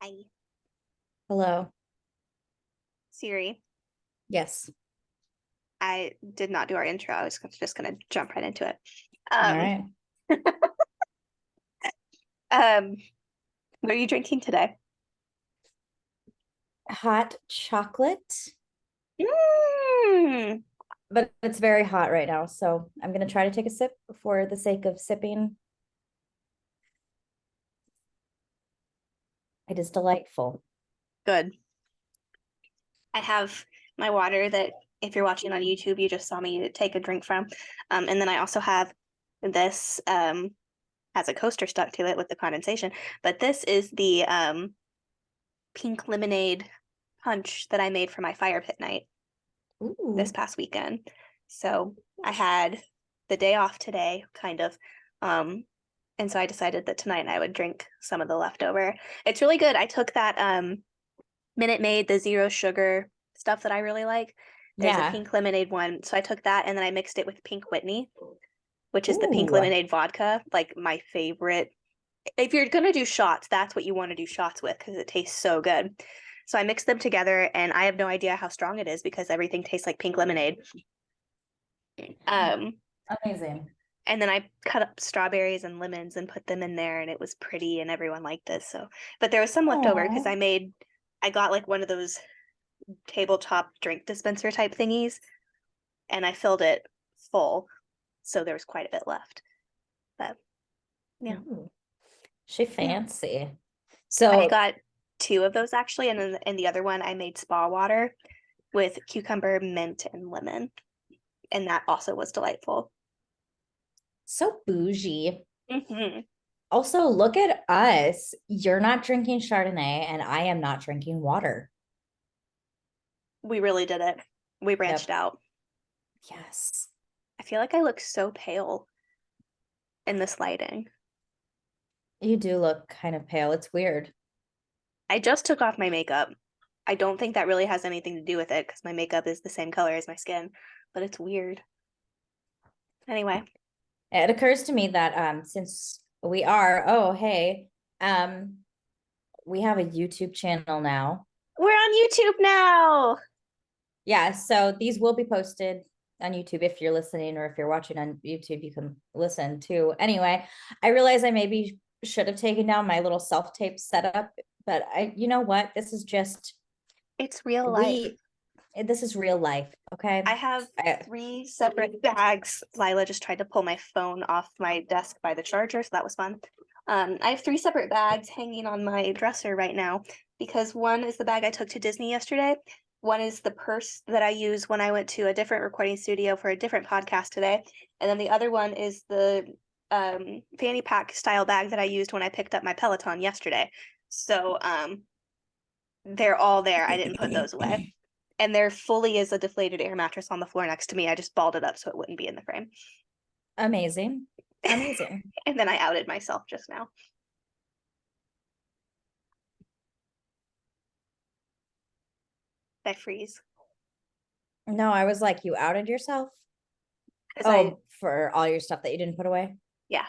Hi, Hello. Siri. Yes. I did not do our intro. I was just gonna jump right into it. All Um, right. um, what are you drinking today? Hot chocolate, Mm, but it's very hot right now. So I'm going to try to take a sip for the sake of sipping. It is delightful. good. I have my water that if you're watching on YouTube, you just saw me take a drink from. And then I also have this has a coaster stuck to it with the condensation. But this is the pink lemonade punch that I made for my fire pit night this Ooh. past weekend. So I had the day off today, kind of. Um, and so I decided that tonight I would drink some of the leftover. It's really good. I took that Minute Maid, the zero sugar stuff that I really like. There's a Yeah. pink lemonade one. So I took that and then I mixed it with Pink Whitney, which is the pink Ooh. lemonade vodka, like my favorite. If you're gonna do shots, that's what you want to do shots with because it tastes so good. So I mixed them together and I have no idea how strong it is because everything tastes like pink lemonade. Um, Amazing. and then I cut up strawberries and lemons and put them in there, and it was pretty, and everyone liked this. So, but there was some left over because Oh. I got like one of those tabletop drink dispenser type thingies, and I filled it full, so there was quite a bit left. But yeah, She yeah, fancy. I So, got two of those actually, and then in the other one I made spa water with cucumber, mint, and lemon, and that also was delightful. so bougie. Hmm. Also, look at us. You're not drinking Chardonnay, and I am not drinking water. We really did it. We branched Yep. out. Yes. I feel like I look so pale in this lighting. You do look kind of pale. It's weird. I just took off my makeup. I don't think that really has anything to do with it because my makeup is the same color as my skin, but it's weird. Anyway, It occurs to me that since we are, oh hey, um we have a YouTube channel now. we're on YouTube now. Yeah, so these will be posted on YouTube if you're listening, or if you're watching on YouTube, you can listen too. Anyway, I realize I maybe should have taken down my little self-tape setup, but you know what? It's real life. We this is real life, I okay? have I, three separate bags. Lila just tried to pull my phone off my desk by the charger, so that was fun. I have three separate bags hanging on my dresser right now because one is the bag I took to Disney yesterday. One is the purse that I use when I went to a different recording studio for a different podcast today. And then the other one is the fanny pack style bag that I used when I picked up my Peloton yesterday. So they're all there. I didn't put those away. And there fully is a deflated air mattress on the floor next to me. I just balled it up so it wouldn't be in the frame. amazing. Amazing. And then I outed myself just now. I freeze. No, I was like, you outed yourself? Because Oh, for all your stuff that you didn't put away? yeah,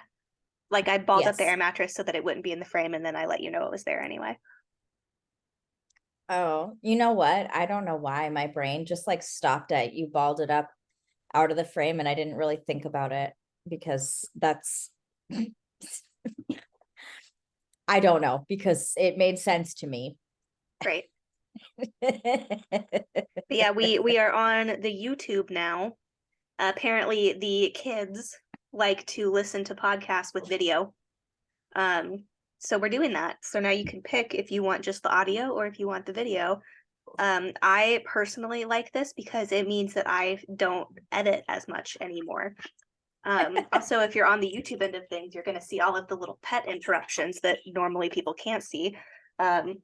like I balled up the air Yes. mattress so that it wouldn't be in the frame. And then I let you know it was there anyway. Oh, you know what? I don't know why my brain just like stopped at you balled it up out of the frame, and I didn't really think about it because that's I don't know, because it made sense to me. Great. But yeah, we are on the YouTube now. Apparently the kids like to listen to podcasts with video. Um, so we're doing that. So now you can pick if you want just the audio or if you want the video. I personally like this because it means that I don't edit as much anymore. Also, if you're on the YouTube end of things, you're going to see all of the little pet interruptions that normally people can't see. Um,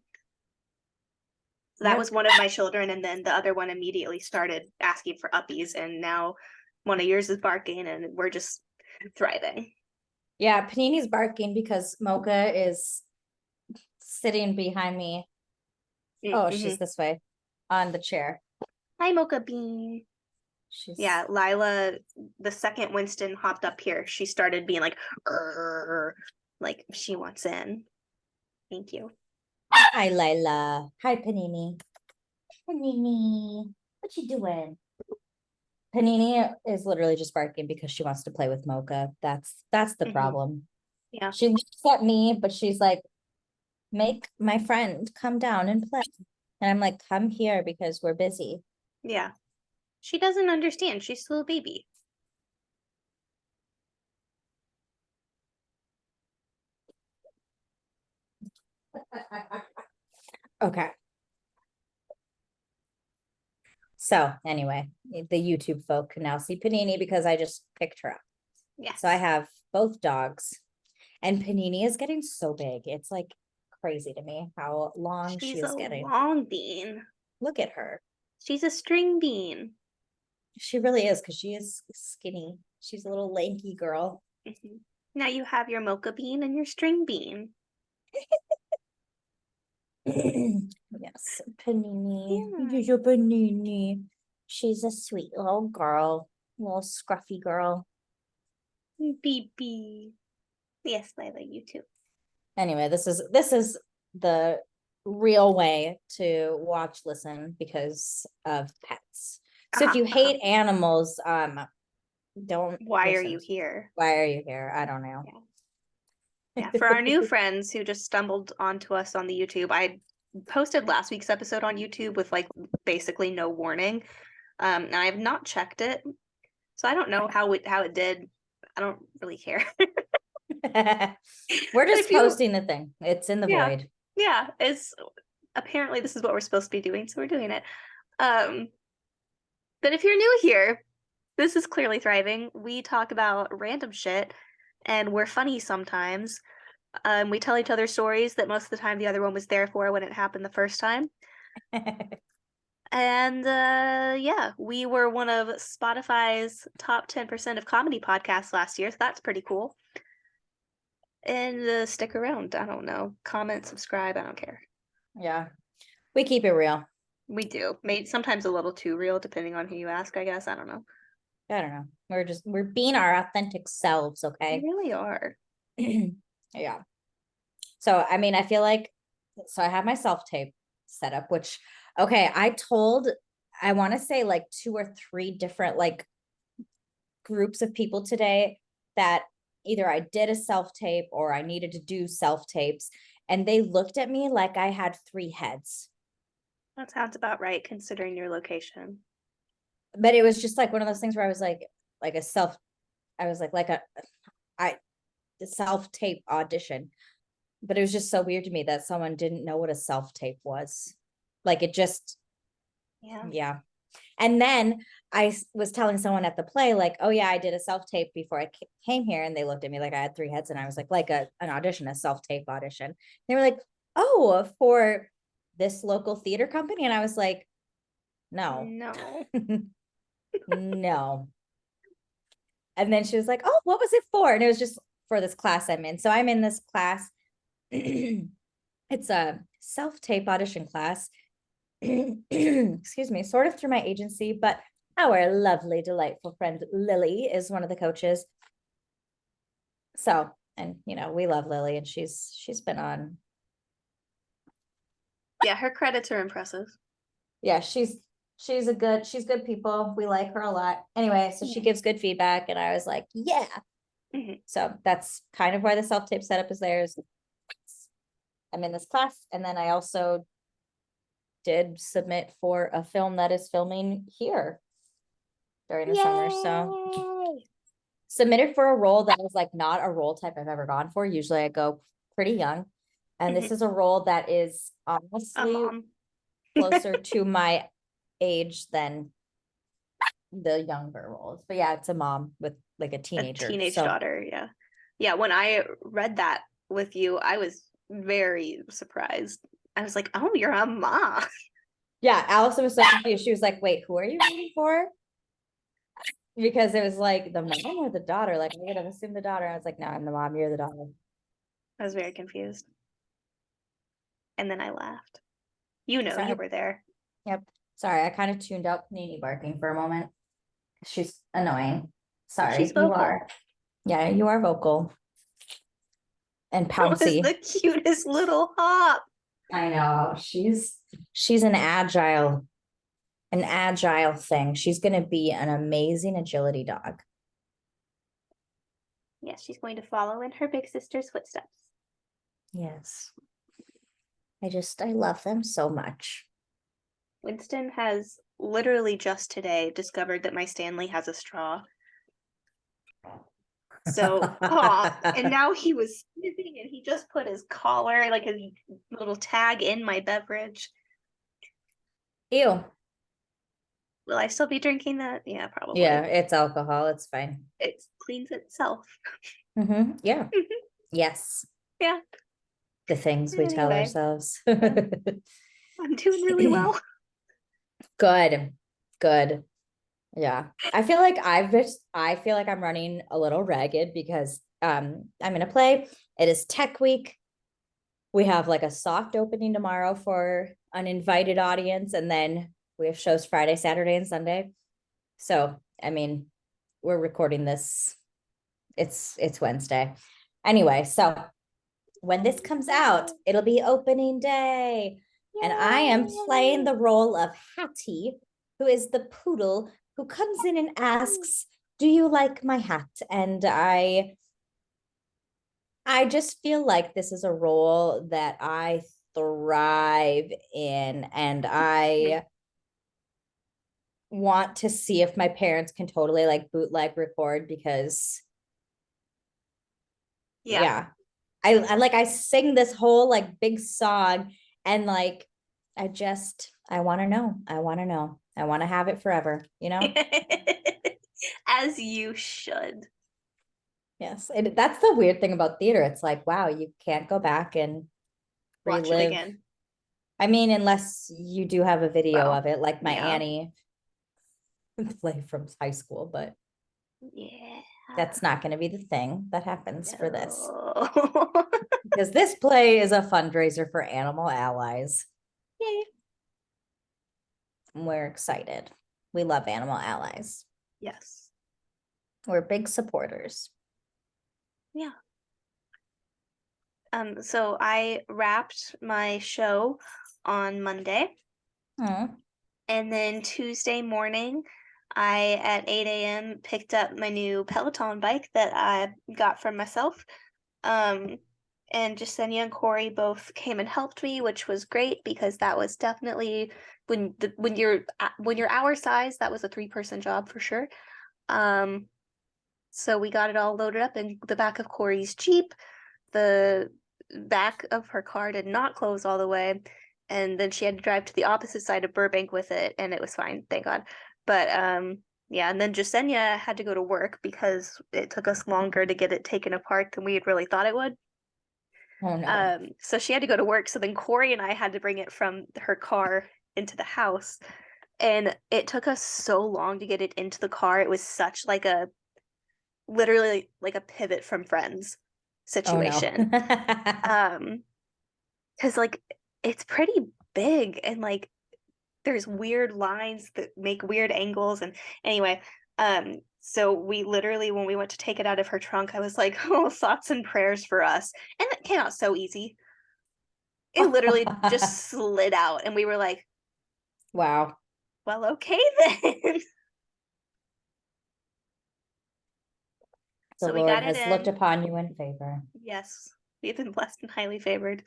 so that was Yep. one of my children, and then the other one immediately started asking for uppies, and now one of yours is barking, and we're just thriving. Yeah, Panini's barking because Mocha is sitting behind me. Oh, Mm-hmm. she's this way on the chair. Hi, Mocha Bean. She's Yeah, Lila, the second Winston hopped up here, she started being like, "Grr," like she wants in. Thank you. Hi, Lila. Hi, Panini. Panini, what you doing? Panini is literally just barking because she wants to play with Mocha. That's the Mhm. problem. Yeah. She looks at me, but she's like, make my friend come down and play. And I'm like, come here because we're busy. Yeah. She doesn't understand. She's still a baby. Okay. So anyway, the YouTube folk can now see Panini because I just picked her up. Yes. So I have both dogs, and Panini is getting so big. It's like crazy to me how long she She's is a getting. long bean. Look at her. She's a string bean. She really is because she is skinny. She's a little lanky girl. Mhm. Now you have your mocha bean and your string bean. Yes, Panini. Yeah. Your Panini. She's a sweet little girl, little scruffy girl. BB. Yes, Lila, you too. Anyway, this is the real way to watch listen because of pets. So if you hate animals, don't Why are listen. you here? Why are you here? I don't know. Yeah. Yeah, for our new friends who just stumbled onto us on the YouTube, I posted last week's episode on YouTube with like basically no warning. And I have not checked it. So I don't know how it did. I don't really care. We're But just if you posting the thing. It's in the yeah, void. yeah, it's apparently this is what we're supposed to be doing, so we're doing it. Um, but if you're new here, this is Clearly Thriving. We talk about random shit and we're funny sometimes. We tell each other stories that most of the time the other one was there for when it happened the first time. And yeah, we were one of Spotify's top 10% of comedy podcasts last year, so that's pretty cool. And stick around. I don't know. Comment, subscribe. I don't care. Yeah. We keep it real. We do. Maybe sometimes a little too real, depending on who you ask, I guess. I don't know. I don't know. We're being our authentic selves, We okay? really are. Yeah. So I mean, I feel like so I have my self-tape set up, which okay, I want to say like 2 or 3 different like groups of people today that either I did a self-tape or I needed to do self-tapes, and they looked at me like I had 3 heads. That sounds about right, considering your location. But it was just like one of those things where I was like a self, I was like a I the self-tape audition. But it was just so weird to me that someone didn't know what a self-tape was. Like it just, Yeah. yeah. And then I was telling someone at the play, like, oh yeah, I did a self-tape before I came here. And they looked at me like I had 3 heads. And I was like an audition, a self-tape audition. They were like, oh, for this local theater company. And I was like, no, No. no. And then she was like, oh, what was it for? And it was just for this class I'm in. So I'm in this class. It's a self-tape audition class. Excuse me, sort of through my agency, but our lovely, delightful friend Lily is one of the coaches. So, and you know, we love Lily, and she's been on. Yeah, her credits are impressive. Yeah, she's good people. We like her a lot. Anyway, so she Yeah. gives good feedback, and I was like, yeah. Mhm. So that's kind of why the self-tape setup is there. I'm in this class, and then I also did submit for a film that is filming here during the summer. So Yay! submitted for a role that was like not a role type I've ever gone for. Usually I go pretty young. And this Mhm. is a role that is A honestly mom. closer to my age than the younger roles. But yeah, it's a mom with like a A teenager. teenage So daughter, yeah. Yeah, when I read that with you, I was very surprised. I was like, oh, you're a mom. yeah, Allison was so confused. She was like, wait, who are you waiting for? Because it was like the mom or the daughter. Like I would have assumed the daughter. I was like, no, I'm the mom, you're the daughter. I was very confused. And then I laughed. You know, you Sorry. were there. Yep. Sorry, I kind of tuned out Panini barking for a moment. She's annoying. Sorry, She's you vocal. are. Yeah, you are vocal and That was pouncy. the cutest little hop. I know. She's an agile thing. She's gonna be an amazing agility dog. Yes, she's going to follow in her big sister's footsteps. Yes. I love them so much. Winston has literally just today discovered that my Stanley has a straw. So, and now he was sniffing and he just put his collar, like his little tag in my beverage. Ew. Will I still be drinking that? Yeah, probably. Yeah, it's alcohol. It's fine. It cleans itself. Yeah. Yes. Yeah. The things we tell Anyway, ourselves. I'm doing really well. Good. Good. Yeah. I feel like I'm running a little ragged because I'm gonna play. It is tech week. We have like a soft opening tomorrow for an invited audience, and then we have shows Friday, Saturday, and Sunday. So, I mean, we're recording this. It's Wednesday. Anyway, so when this comes out, it'll be opening day. And I am playing the role of Hattie, who is the poodle who comes in and asks, "Do you like my hat?" And I just feel like this is a role that I thrive in, and I want to see if my parents can totally like bootleg record because yeah. I sing this whole like big song and like I want to know. I want to know. I want to have it forever, you know? As you should. Yes. And that's the weird thing about theater. It's like, wow, you can't go back and Watch it relive. again. I mean, unless you do have a video Well, of it, like my yeah. Annie play from high school, but Yeah. that's not going to be the thing that happens for this. No. Because this play is a fundraiser for Animal Allies. Yay. And we're excited. We love Animal Allies. Yes. We're big supporters. Yeah. So I wrapped my show on Monday. Mm. And then Tuesday morning, I at 8 a.m. picked up my new Peloton bike that I got for myself. And Jasenia and Corey both came and helped me, which was great because that was definitely when you're our size, that was a 3-person job for sure. So we got it all loaded up in the back of Corey's Jeep. The back of her car did not close all the way, and then she had to drive to the opposite side of Burbank with it, and it was fine, thank God. But yeah, and then Jasenia had to go to work because it took us longer to get it taken apart than we had really thought it would. Oh no. So she had to go to work. So then Corey and I had to bring it from her car into the house. And it took us so long to get it into the car. It was such like a literally like a pivot from Friends Oh no. situation. Because like it's pretty big and like there's weird lines that make weird angles. And anyway, so we literally when we went to take it out of her trunk, I was like, oh, thoughts and prayers for us. And it came out so easy. It literally just slid out, and we were like, Wow. well, okay then. The So we Lord got it has looked in. upon you in favor. Yes, we've been blessed and highly favored.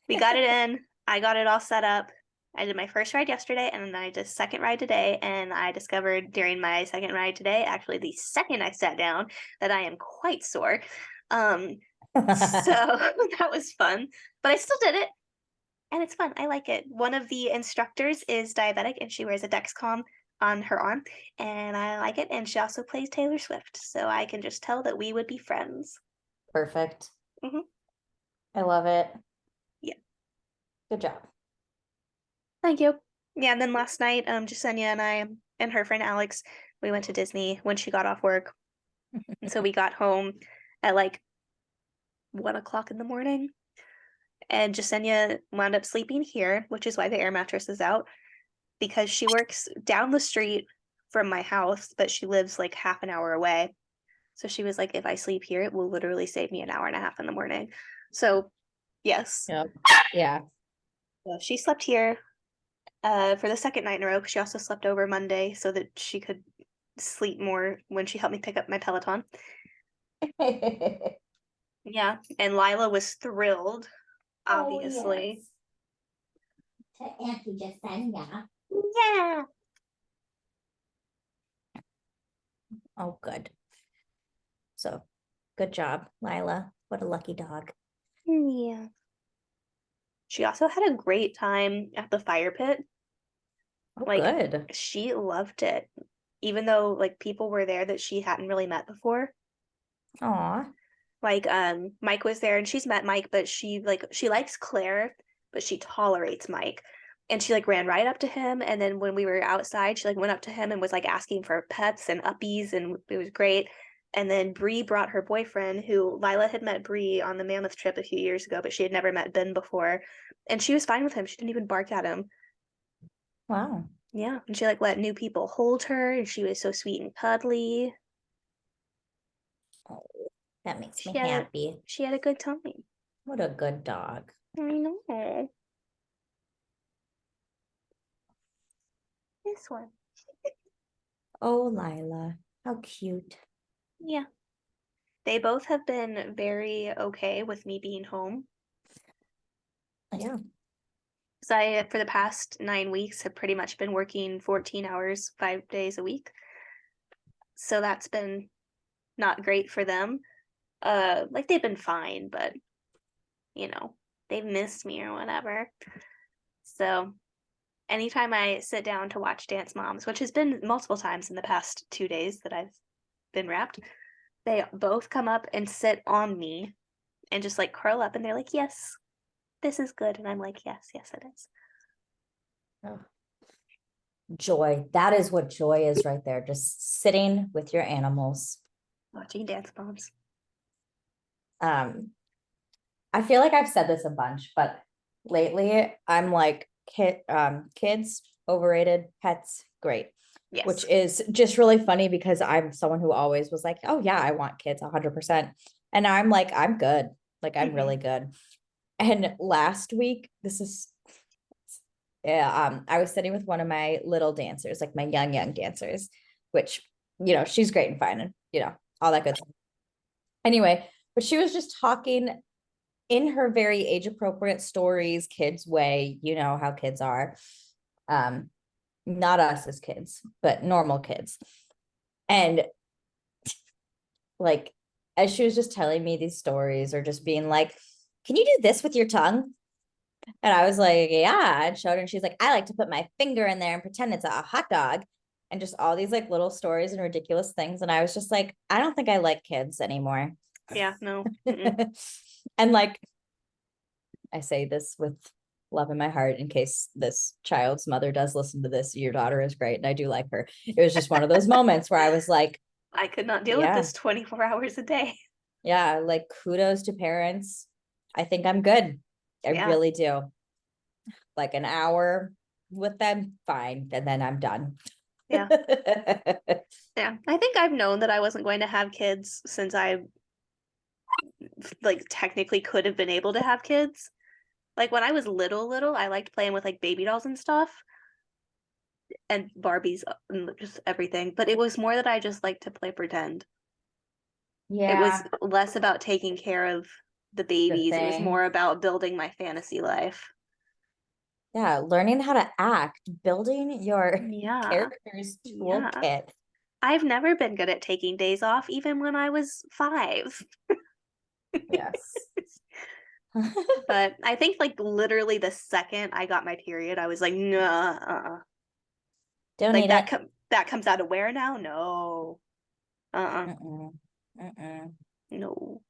We got it in. I got it all set up. I did my first ride yesterday, and then I did second ride today. And I discovered during my second ride today, actually the second I sat down, that I am quite sore. So that was fun, but I still did it, and it's fun. I like it. One of the instructors is diabetic, and she wears a Dexcom on her arm, and I like it. And she also plays Taylor Swift, so I can just tell that we would be friends. Perfect. Mhm. I love it. Yeah. Good job. Thank you. Yeah, and then last night, Jasenia and I and her friend Alex, we went to Disney when she got off work. And so we got home at like 1 o'clock in the morning. And Jasenia wound up sleeping here, which is why the air mattress is out, because she works down the street from my house, but she lives like half an hour away. So she was like, if I sleep here, it will literally save me an hour and a half in the morning. So Yes. Yep. Yeah. So she slept here for the second night in a row. She also slept over Monday so that she could sleep more when she helped me pick up my Peloton. Yeah, and Lila was thrilled, Oh, obviously. yes. To Auntie Jasenia. Yeah. Oh, good. So good job, Lila. What a lucky dog. Yeah. She also had a great time at the fire pit. Oh, Like, good. she loved it, even though like people were there that she hadn't really met before. Aw. Like, Mike was there and she's met Mike, but she likes Claire, but she tolerates Mike. And she like ran right up to him. And then when we were outside, she like went up to him and was like asking for pets and uppies, and it was great. And then Bree brought her boyfriend, who Lila had met Bree on the Mammoth trip a few years ago, but she had never met Ben before. And she was fine with him. She didn't even bark at him. Wow. Yeah. And she like let new people hold her, and she was so sweet and cuddly. Oh, that makes me She had a happy. she had a good time. What a good dog. I know. This one. Oh, Lila. How cute. Yeah. They both have been very okay with me being home. Yeah. So I, for the past 9 weeks, have pretty much been working 14 hours, 5 days a week. So that's been not great for them. Like they've been fine, but they've missed me or whatever. So anytime I sit down to watch Dance Moms, which has been multiple times in the past 2 days that I've been wrapped, they both come up and sit on me and just like curl up, and they're like, yes, this is good. And I'm like, yes, yes, it is. Oh. Joy. That is what joy is right there. Just sitting with your animals. Watching Dance Moms. Um, I feel like I've said this a bunch, but lately I'm like kids overrated, pets great. Yes. Which is just really funny because I'm someone who always was like, oh yeah, I want kids 100%. And now I'm like, I'm good. Like I'm really good. And last week, this is yeah, I was sitting with one of my little dancers, like my young dancers, which she's great and fine, and all that good stuff. Anyway, but she was just talking in her very age appropriate stories, kids way, you know how kids are. Not us as kids, but normal kids. And like, as she was just telling me these stories, or just being like, can you do this with your tongue? And I was like, yeah, and showed her, and she's like, I like to put my finger in there and pretend it's a hot dog. And just all these like little stories and ridiculous things. And I was just like, I don't think I like kids anymore. Yeah, no. And like, I say this with love in my heart in case this child's mother does listen to this. Your daughter is great and I do like her. It was just one of those moments where I was like, I could not deal with this 24 hours a day. Yeah, like kudos to parents. I think I'm good. I really do. Like an hour with them, fine. And then I'm done. Yeah. Yeah. I think I've known that I wasn't going to have kids since I like technically could have been able to have kids. Like when I was little, I liked playing with like baby dolls and stuff and Barbies and just everything. But it was more that I just liked to play pretend. It was less about taking care of the babies. It was more about building my fantasy life. Yeah, learning how to act, building your character's toolkit. I've never been good at taking days off, even when I was 5. Yes. But I think like literally the second I got my period, I was like, nah, Don't like need it. That comes out of where now? No. No.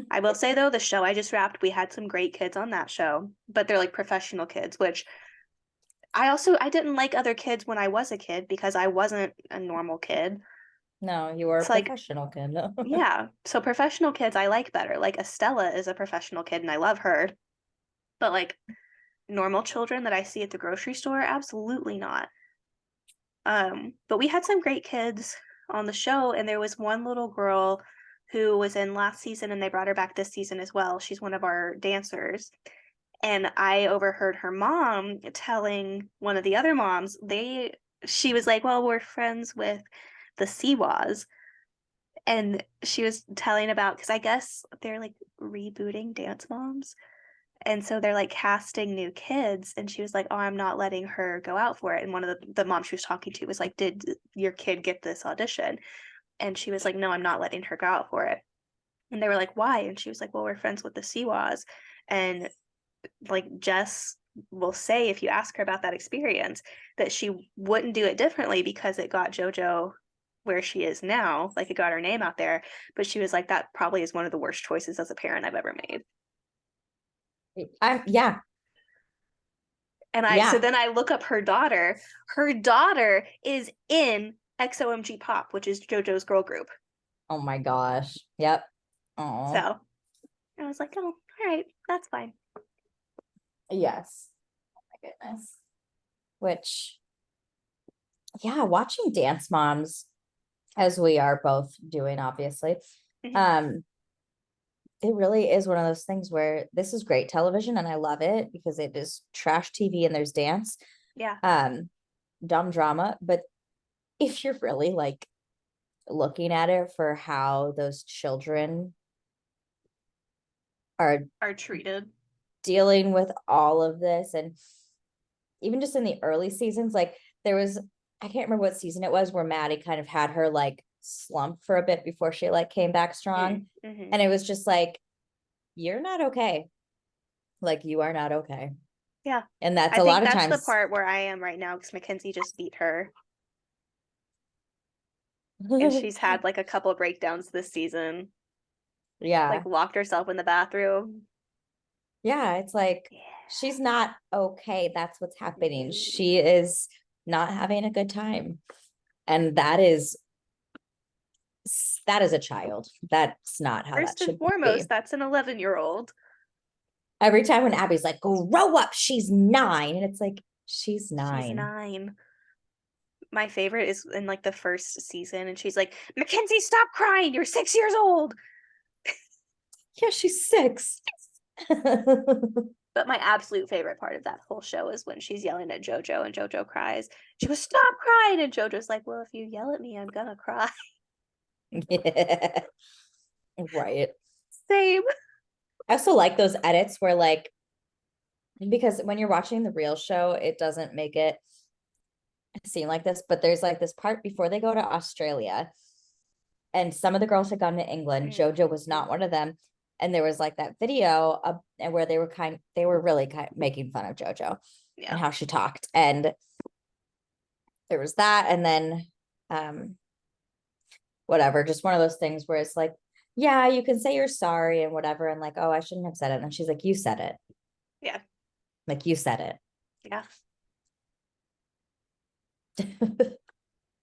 I will say though, the show I just wrapped, we had some great kids on that show, but they're like professional kids, which I didn't like other kids when I was a kid because I wasn't a normal kid. No, you were a professional kid. Yeah. So professional kids I like better. Like Estella is a professional kid and I love her. But like normal children that I see at the grocery store, absolutely not. But we had some great kids on the show, and there was one little girl who was in last season, and they brought her back this season as well. She's one of our dancers. And I overheard her mom telling one of the other moms, she was like, well, we're friends with the Siwas. And she was telling about, because I guess they're like rebooting Dance Moms. And so they're like casting new kids. And she was like, oh, I'm not letting her go out for it. And one of the moms she was talking to was like, did your kid get this audition? And she was like, no, I'm not letting her go out for it. And they were like, why? And she was like, well, we're friends with the Siwas. And like Jess will say, if you ask her about that experience, that she wouldn't do it differently because it got JoJo where she is now. Like it got her name out there. But she was like, that probably is one of the worst choices as a parent I've ever made. Yeah. So Yeah. then I look up her daughter. Her daughter is in XOMG Pop, which is JoJo's girl group. Oh my gosh. Yep. So Oh, I was like, oh, all right, that's fine. yes. Oh my goodness. Which, yeah, watching Dance Moms, as we are both doing, obviously, Mhm. it really is one of those things where this is great television and I love it because it is trash TV and there's dance, Yeah, dumb drama. But if you're really like looking at it for how those children are are treated. dealing with all of this, and even just in the early seasons, like there was, I can't remember what season it was, where Maddie kind of had her like slump for a bit before she like came back strong. Mm-hmm. And it was just like, you're not okay. Like you are not okay. Yeah, And that's I a lot think of that's the times. part where I am right now because Mackenzie just beat her, and she's had like a couple of breakdowns this season. Yeah. Like locked herself in the bathroom. Yeah. It's like, Yeah. she's not okay. That's what's happening. She is not having a good time. And that is a child. That's not how that First and should be. foremost, that's an 11-year-old. Every time when Abby's like, grow up, she's 9. And it's like, she's She's 9. 9. My favorite is in like the first season, and she's like, Mackenzie, stop crying. You're 6 years old. Yeah, she's 6. But my absolute favorite part of that whole show is when she's yelling at JoJo and JoJo cries. She goes, stop crying. And JoJo's like, well, if you yell at me, I'm gonna cry. Yeah. Right. Same. I also like those edits where like, because when you're watching the real show, it doesn't make it seem like this, but there's like this part before they go to Australia, and some of the girls had gone to England. JoJo was not one of them. And there was like that video and where they were really making fun of JoJo and Yeah. how she talked. And there was that. And then whatever, just one of those things where it's like, yeah, you can say you're sorry and whatever. And like, oh, I shouldn't have said it. And she's like, you said it. Yeah. Like you said Yeah. it.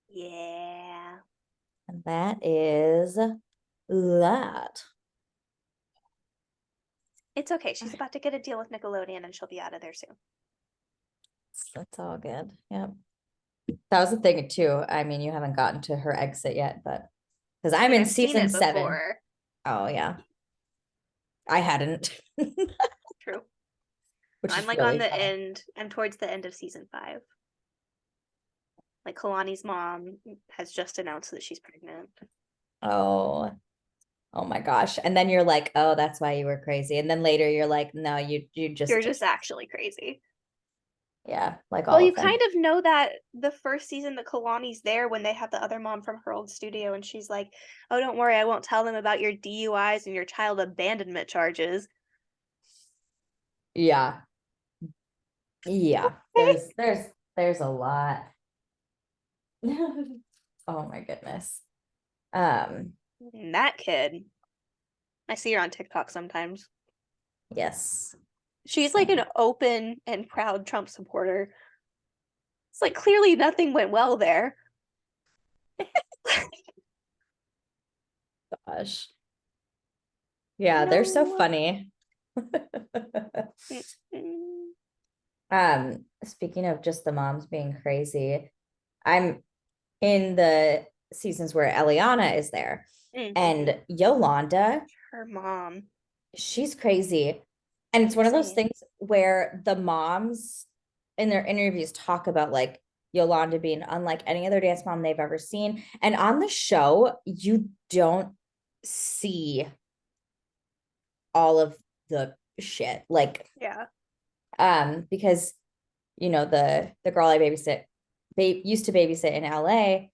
Yeah. And that is that. It's okay. She's about to get a deal with Nickelodeon and she'll be out of there soon. That's all good. Yep. That was the thing too. I mean, you haven't gotten to her exit yet, but because I I'm mean, in I've seen season it 7. before. Oh yeah. I hadn't. True. Which I'm is like on really the funny. end. I'm towards the end of season 5. Like Kalani's mom has just announced that she's pregnant. Oh, oh my gosh. And then you're like, oh, that's why you were crazy. And then later you're like, no, you You're just, just actually crazy. yeah, like Well, all you of them. kind of know that the first season that Kalani's there when they have the other mom from her old studio, and she's like, "Oh, don't worry, I won't tell them about your DUIs and your child abandonment charges." Yeah. Yeah. There's a lot. Oh my goodness. Um, And that kid, I see her on TikTok sometimes. yes. She's like an open and proud Trump supporter. It's like clearly nothing went well there. Gosh. Yeah, they're so No. funny. Mm-mm. Speaking of just the moms being crazy, I'm in the seasons where Eliana is there. Mm. And Yolanda, Her mom. she's crazy. And it's one of those Insane. things where the moms in their interviews talk about like Yolanda being unlike any other dance mom they've ever seen. And on the show, you don't see all of the shit. Like, Yeah. because the girl I used to babysit in LA,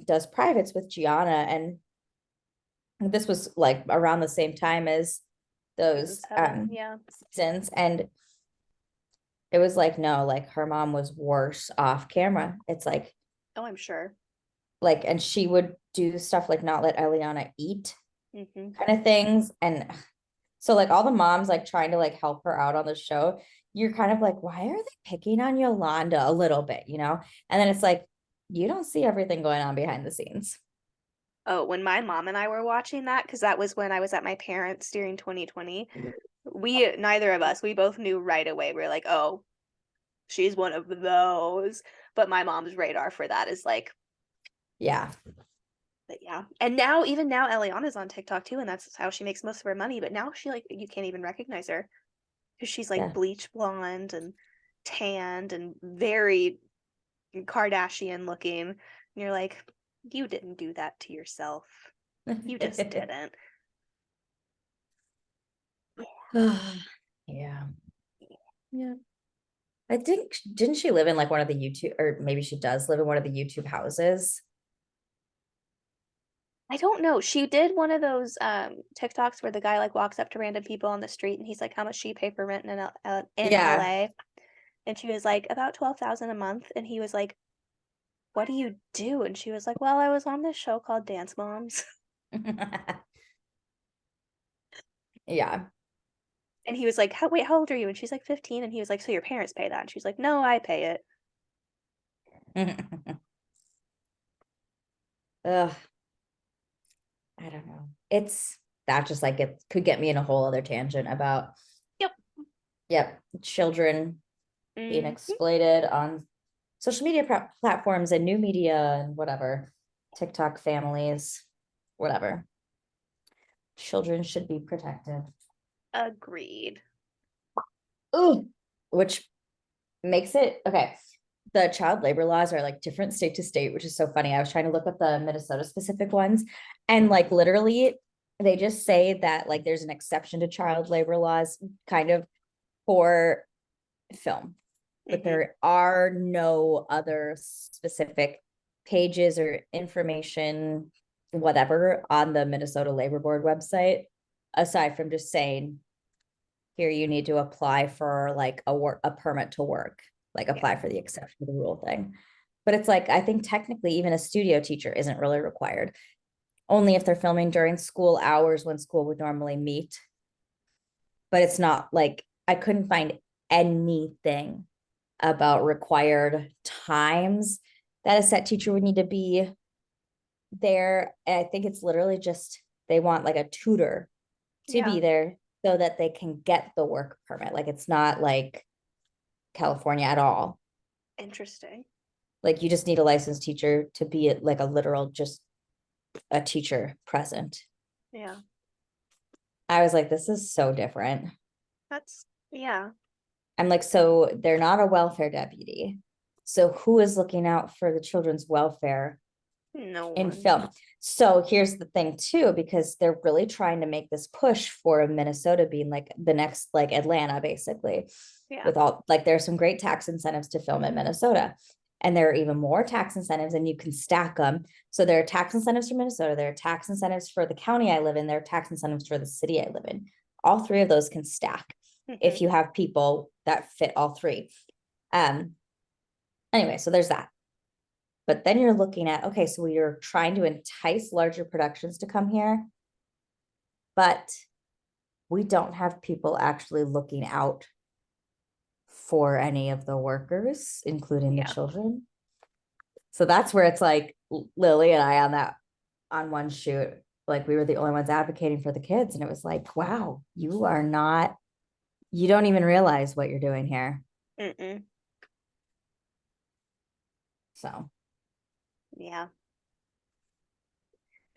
does privates with Gianna, and this was like around the same time as Season those 7. Yeah. seasons, and it was like, no, like her mom was worse off camera. It's Oh, I'm sure. and she would do stuff like not let Eliana eat Hmm. kind of things. And so like all the moms like trying to like help her out on the show, you're kind of like, why are they picking on Yolanda a little bit, you know? And then it's like, you don't see everything going on behind the scenes. Oh, when my mom and I were watching that, because that was when I was at my parents' during 2020, neither of us, we both knew right away. We are like, oh, she's one of those. But my mom's radar for that is like, Yeah. but yeah. And now, even now, Eliana's on TikTok too, and that's how she makes most of her money. But now she like, you can't even recognize her because she's like Yeah. bleach blonde and tanned and very Kardashian looking. And you're like, you didn't do that to yourself. You just didn't. Yeah. Yeah. I think didn't she live in like one of the YouTube, or maybe she does live in one of the YouTube houses? I don't know. She did one of those TikToks where the guy like walks up to random people on the street and he's like, "How much do you pay for rent in Yeah. LA?" And she was like, "About 12,000 a month." And he was like, "What do you do?" And she was like, "Well, I was on this show called Dance Moms." Yeah. And he was like, Wait, how old are you?" And she's like, 15. And he was like, "So your parents pay that?" And she's like, "No, I pay it." Ugh, I don't know. It's that just like it could get me in a whole other tangent about, Yep. yep, children being Hmm. exploited on social media platforms and new media and whatever, TikTok families, whatever. Children should be protected. Agreed. Ooh, which makes it okay. The child labor laws are like different state to state, which is so funny. I was trying to look up the Minnesota specific ones, and like literally, they just say that like there's an exception to child labor laws kind of for film, but Hmm. there are no other specific pages or information, whatever, on the Minnesota Labor Board website, aside from just saying, here you need to apply for like a permit to work, like Yeah. apply for the exception to the rule thing. But it's like, I think technically even a studio teacher isn't really required, only if they're filming during school hours when school would normally meet. But it's not like I couldn't find anything about required times that a set teacher would need to be there. And I think it's literally just they want like a tutor to Yeah. be there so that they can get the work permit. Like it's not like California at all. Interesting. Like you just need a licensed teacher to be like a literal just a teacher present. Yeah. I was like, this is so different. Yeah. I'm like, so they're not a welfare deputy. So who is looking out for the children's welfare No in one. film? So here's the thing too, because they're really trying to make this push for Minnesota being like the next like Atlanta, basically. Yeah. With all like there's some great tax incentives to film in Minnesota. And there are even more tax incentives, and you can stack them. So there are tax incentives for Minnesota, there are tax incentives for the county I live in, there are tax incentives for the city I live in. All three of those can stack Hmm. if you have people that fit all three. Um, anyway, so there's that. But then you're looking at, okay, so you're trying to entice larger productions to come here, but we don't have people actually looking out for any of the workers, including the Yeah. children. So that's where it's like Lily and I on one shoot, like we were the only ones advocating for the kids. And it was like, wow, you don't even realize what you're doing here. Mm-mm. So Yeah.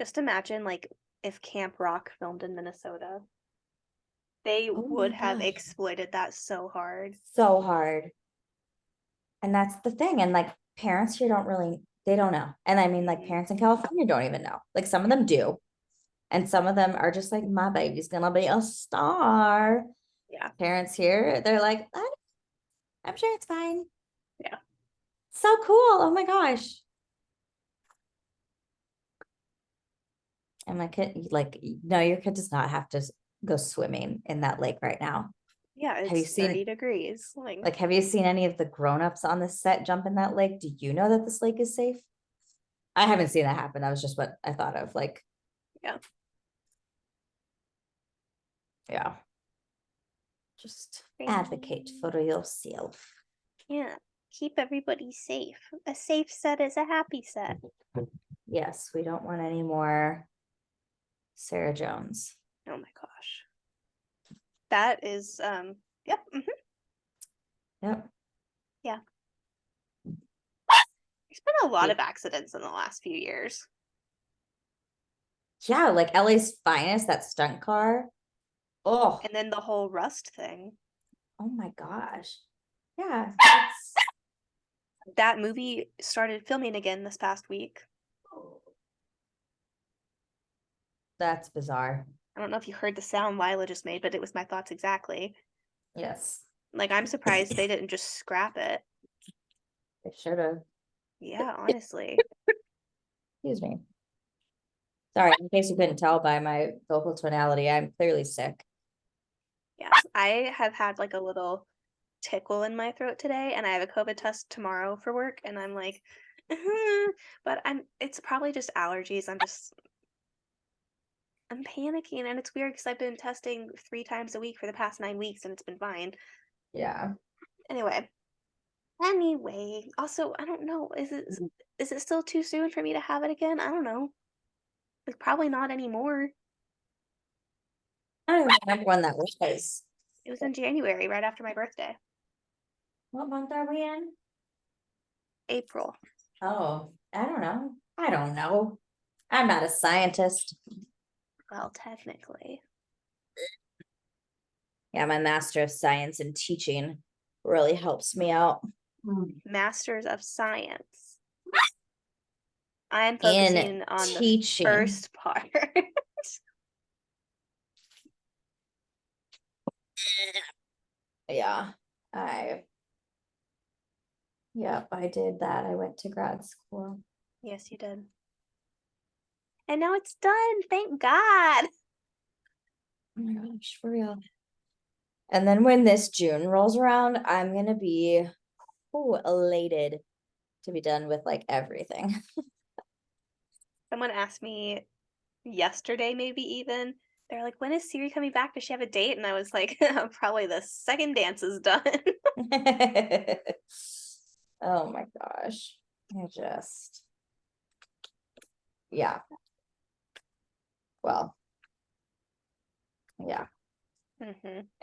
Just imagine like if Camp Rock filmed in Minnesota. They Oh would my have gosh. exploited that so hard. So hard. And that's the thing. And like parents here don't really, they don't know. And I mean, like Mhm. parents in California don't even know. Like some of them do. And some of them are just like, my baby's gonna be a star. Yeah, Parents here, they're like, I'm sure it's fine. yeah, So cool. Oh my gosh. And my kid, like, no, your kid does not have to go swimming in that lake right now. yeah. Have you It's 30 seen, degrees. like, have you seen any of the grown-ups on this set jump in that lake? Do you know that this lake is safe? I haven't seen that happen. That was just what I thought of. Like, Yeah. yeah, just advocate Crazy. for yourself. Yeah. Keep everybody safe. A safe set is a happy set. Yes, we don't want any more Sarah Jones. Oh my gosh. That is yep. Yep. Yeah. There's been a lot of accidents in the last few years. Yeah, like LA's finest, that stunt car. Oh, And then the whole Rust thing. oh my gosh. Yeah, That movie started filming again this past week. that's bizarre. I don't know if you heard the sound Lila just made, but it was my thoughts exactly. Yes, Like, I'm surprised they didn't just scrap it. they should have. Yeah, honestly. Excuse me. Sorry, in case you couldn't tell by my vocal tonality, I'm clearly sick. Yeah. I have had like a little tickle in my throat today, and I have a COVID test tomorrow for work, and I'm like, but it's probably just allergies. I'm panicking, and it's weird because I've been testing 3 times a week for the past 9 weeks, and it's been fine. Yeah. Anyway, also, I don't know. Is it still too soon for me to have it again? I don't know. Like, probably not anymore. I don't even remember when that was. It was in January, right after my birthday. What month are we in? April. Oh, I don't know. I don't know. I'm not a scientist. Well, technically. Yeah, my Master of Science in Teaching really helps me out. Masters of Science. I'm In focusing on the teaching. first part. Yeah, I, yep, I did that. I went to grad school. Yes, you did. And now it's done. Thank God. Oh my gosh, for real. And then when this June rolls around, I'm gonna be elated to be done with like everything. Someone asked me yesterday, maybe even. They're like, when is Siri coming back? Does she have a date? And I was like, probably the second dance is done. Oh my gosh. I just, yeah. Well, yeah.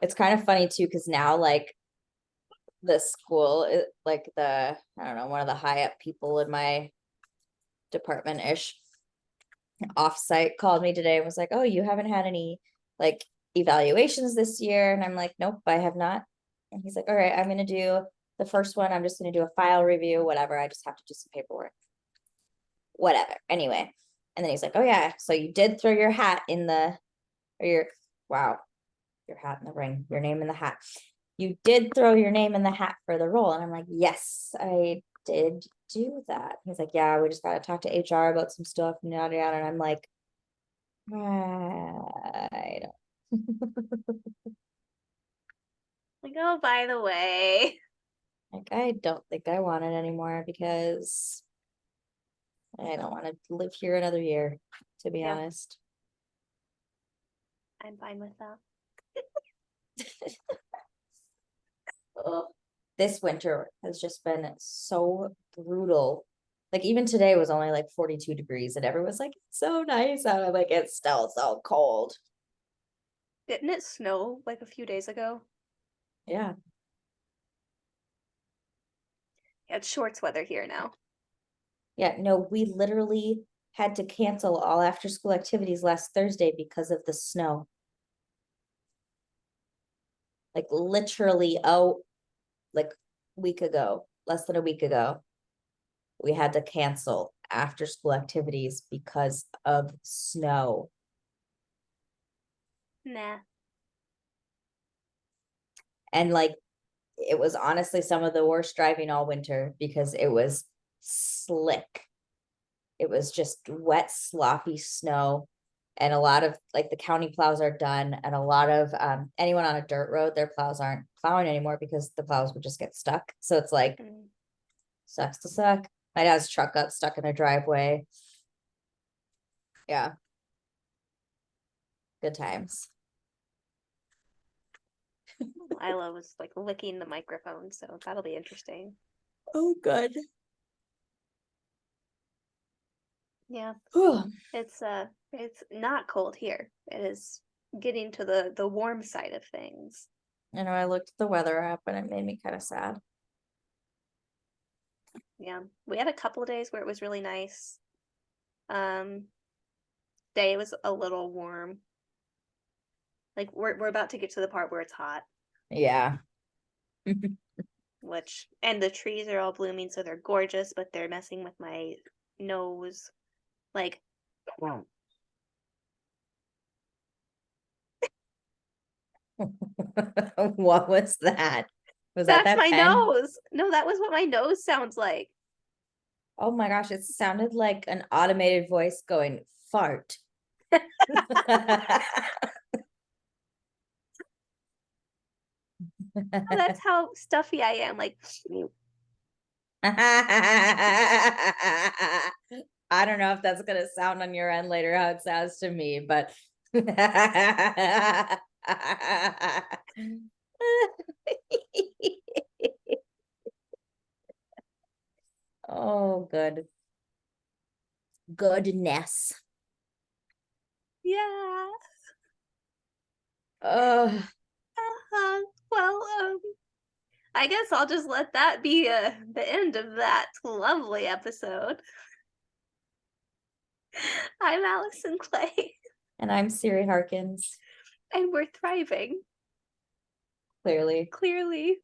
It's kind of funny too, because now like the school, like I don't know, one of the high up people in my department-ish offsite called me today and was like, oh, you haven't had any like evaluations this year. And I'm like, nope, I have not. And he's like, all right, I'm gonna do the first one. I'm just gonna do a file review, whatever. I just have to do some paperwork. Whatever. Anyway. And then he's like, oh yeah, so you did throw your hat in the or your hat in the ring, your name in the hat. You did throw your name in the hat for the role. And I'm like, yes, I did do that. He's like, yeah, we just got to talk to HR about some stuff and yada yada. And I'm like, I don't. Like, oh, by the way, Like, I don't think I want it anymore because I don't want to live here another year, to be yeah, honest. I'm fine with that. Ugh. This winter has just been so brutal. Like even today was only like 42 degrees and everyone's like, it's so nice out. I'm like, it's still so cold. Didn't it snow like a few days ago? Yeah. Yeah, it's shorts weather here now. Yeah. No, we literally had to cancel all after-school activities last Thursday because of the snow. Like literally, like week ago, less than a week ago, we had to cancel after-school activities because of snow. Nah. And like, it was honestly some of the worst driving all winter because it was slick. It was just wet, sloppy snow. And a lot of like the county plows are done, and a lot of anyone on a dirt road, their plows aren't plowing anymore because the plows would just get stuck. So it's like, Mm. sucks to suck. My dad's truck got stuck in a driveway. Yeah. Good times. Lila was like licking the microphone, so that'll be interesting. Oh, good. Yeah, Whew. it's not cold here. It is getting to the warm side of things. You know, I looked at the weather app and it made me kind of sad. Yeah, we had a couple of days where it was really nice. Day was a little warm. Like we're about to get to the part where it's hot, Yeah. which and the trees are all blooming, so they're gorgeous, but they're messing with my nose. Like What was that? Was that that's that my pen? nose. No, that was what my nose sounds like. Oh my gosh, it sounded like an automated voice going fart. Oh, that's how stuffy I am. Like I don't know if that's gonna sound on your end later how it sounds to me, but oh good. Goodness. yeah. Oh, Well, I guess I'll just let that be the end of that lovely episode. I'm Allison Clay, and I'm Siri Harkins, and we're thriving, clearly. clearly.